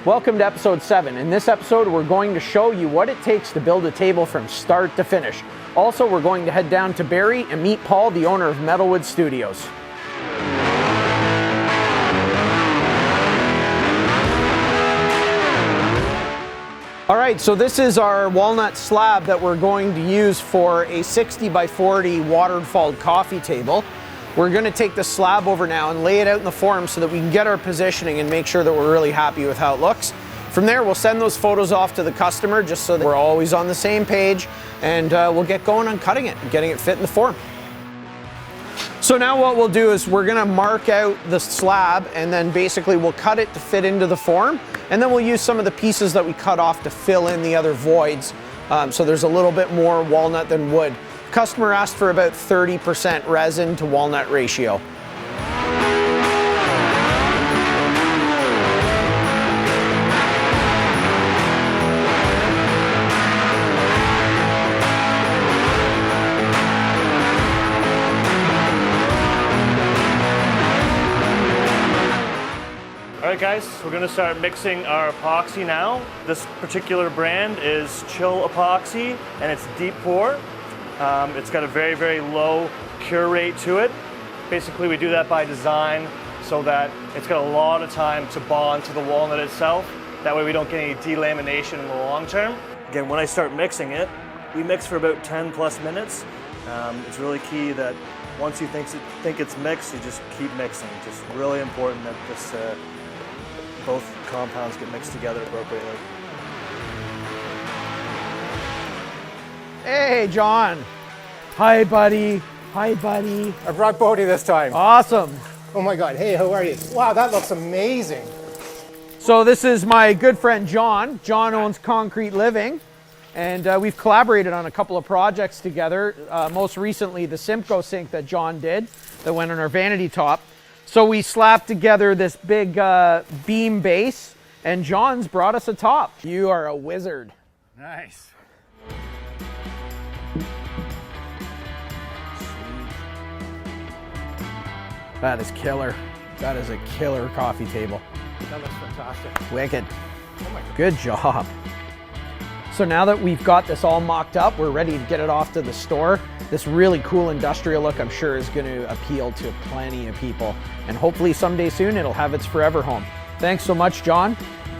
Welcome to episode 7. In this episode, we're going to show you what it takes to build a table from start to finish. Also, we're going to head down to Barrie and meet Paul, the owner of MetalWood Studios. All right, so this is our walnut slab that we're going to use for a 60 by 40 waterfall coffee table. We're going to take the slab over now and lay it out in the form so that we can get our positioning and make sure that we're really happy with how it looks. From there, we'll send those photos off to the customer just so that we're always on the same page, and we'll get going on cutting it and getting it fit in the form. So now what we'll do is we're going to mark out the slab, and then basically we'll cut it to fit into the form, and then we'll use some of the pieces that we cut off to fill in the other voids, so there's a little bit more walnut than wood. Customer asked for about 30% resin to walnut ratio. Alright guys, we're going to start mixing our epoxy now. This particular brand is Chill Epoxy, and it's deep pour. It's got a very, very low cure rate to it. Basically, we do that by design so that it's got a lot of time to bond to the walnut itself. That way we don't get any delamination in the long term. Again, when I start mixing it, we mix for about 10 plus minutes. It's really key that once you think it's mixed, you just keep mixing. It's just really important that both compounds get mixed together appropriately. Hey, John. Hi, buddy. Hi, buddy. I brought Bodie this time. Awesome. Oh my God, hey, how are you? Wow, that looks amazing. So this is my good friend, John. John owns Concrete Living, and we've collaborated on a couple of projects together. Most recently, the Simcoe sink that John did that went on our vanity top. So we slapped together this big beam base, and John's brought us a top. You are a wizard. Nice. That is killer. That is a killer coffee table. That looks fantastic. Wicked. Oh my God. Good job. So now that we've got this all mocked up, we're ready to get it off to the store. This really cool industrial look, I'm sure, is going to appeal to plenty of people. And hopefully someday soon it'll have its forever home. Thanks so much, John.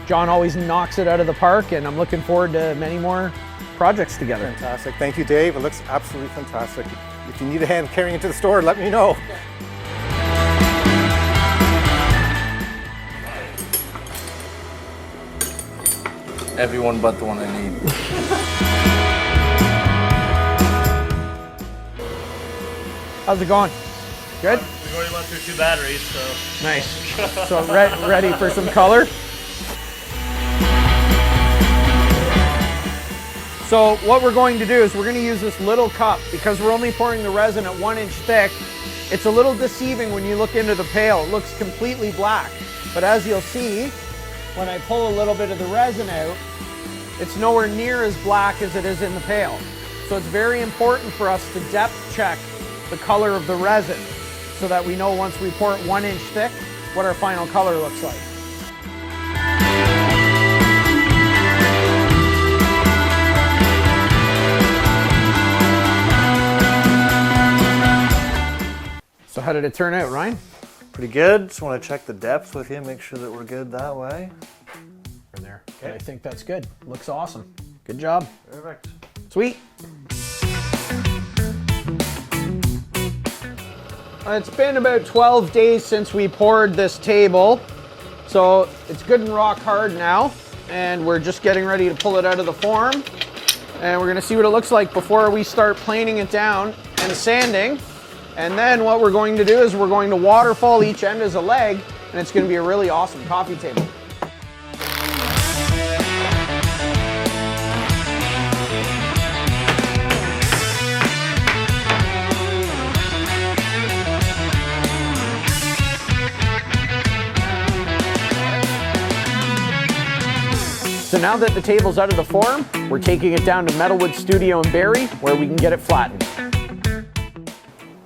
John always knocks it out of the park, and I'm looking forward to many more projects together. Fantastic. Thank you, Dave. It looks absolutely fantastic. If you need a hand carrying it to the store, let me know. Everyone but the one I need. How's it going? Good? We've already went through 2 batteries, so... Nice. So ready for some color? So what we're going to do is we're going to use this little cup because we're only pouring the resin at 1 inch thick. It's a little deceiving when you look into the pail. It looks completely black. But as you'll see, when I pull a little bit of the resin out, it's nowhere near as black as it is in the pail. So it's very important for us to depth check the color of the resin so that we know once we pour it 1 inch thick what our final color looks like. So how did it turn out, Ryan? Pretty good. Just want to check the depth with you, make sure that we're good that way. From there. Okay. I think that's good. Looks awesome. Good job. Perfect. Sweet. It's been about 12 days since we poured this table. So it's good and rock hard now. And we're just getting ready to pull it out of the form. And we're gonna see what it looks like before we start planing it down and sanding. And then what we're going to do is we're going to waterfall each end as a leg, and it's going to be a really awesome coffee table. So now that the table's out of the form, we're taking it down to MetalWood Studio in Barrie, where we can get it flattened.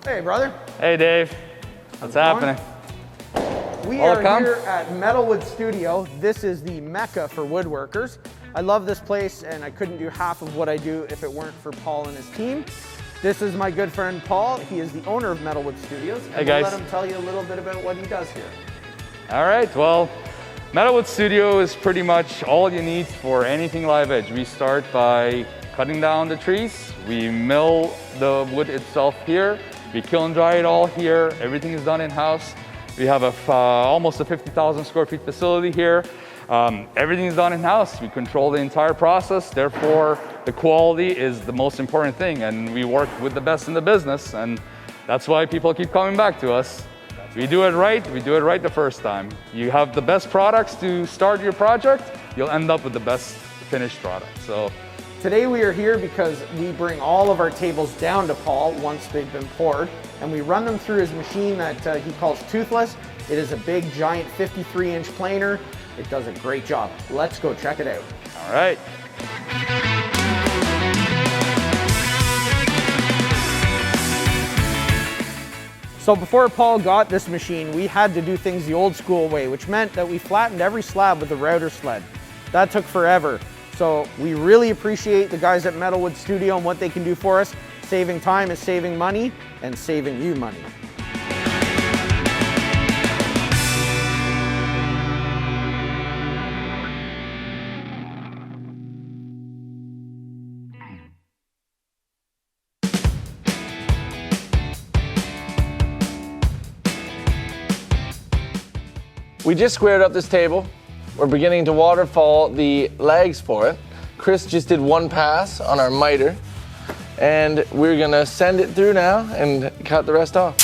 Hey, brother. Hey, Dave. What's happening? We Welcome. are here at MetalWood Studio. This is the mecca for woodworkers. I love this place and I couldn't do half of what I do if it weren't for Paul and his team. This is my good friend Paul. He is the owner of MetalWood Studios. And Hey guys. we'll let him tell you a little bit about what he does here. All right, well, MetalWood Studio is pretty much all you need for anything live edge. We start by cutting down the trees. We mill the wood itself here. We kiln dry it all here. Everything is done in-house. We have almost a 50,000 square feet facility here. Everything is done in-house. We control the entire process. Therefore, the quality is the most important thing. And we work with the best in the business. And that's why people keep coming back to us. We do it right. We do it right the first time. You have the best products to start your project. You'll end up with the best finished product. So today we are here because we bring all of our tables down to Paul once they've been poured, and we run them through his machine that he calls Toothless. It is a big, giant 53-inch planer. It does a great job. Let's go check it out. all right. So before Paul got this machine, we had to do things the old school way, which meant that we flattened every slab with a router sled. That took forever. So we really appreciate the guys at MetalWood Studio and what they can do for us. Saving time is saving money and saving you money. We just squared up this table. We're beginning to waterfall the legs for it. Chris just did one pass on our miter, and we're gonna send it through now and cut the rest off.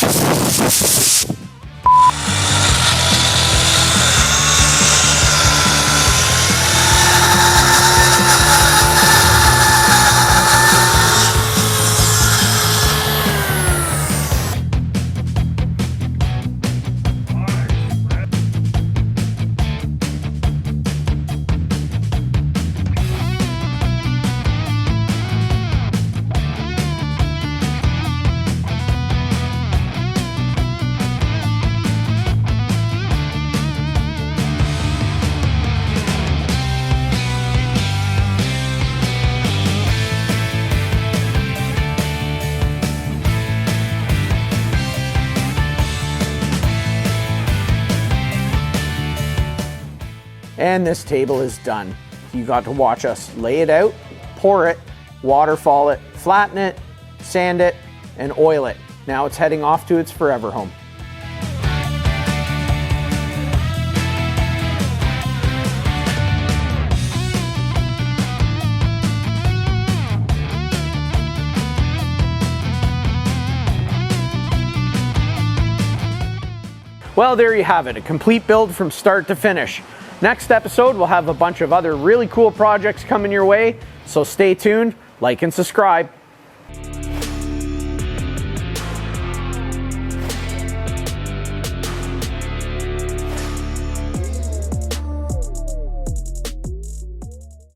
And this table is done. You got to watch us lay it out, pour it, waterfall it, flatten it, sand it, and oil it. Now it's heading off to its forever home. Well, there you have it, a complete build from start to finish. Next episode, we'll have a bunch of other really cool projects coming your way, so stay tuned, like and subscribe.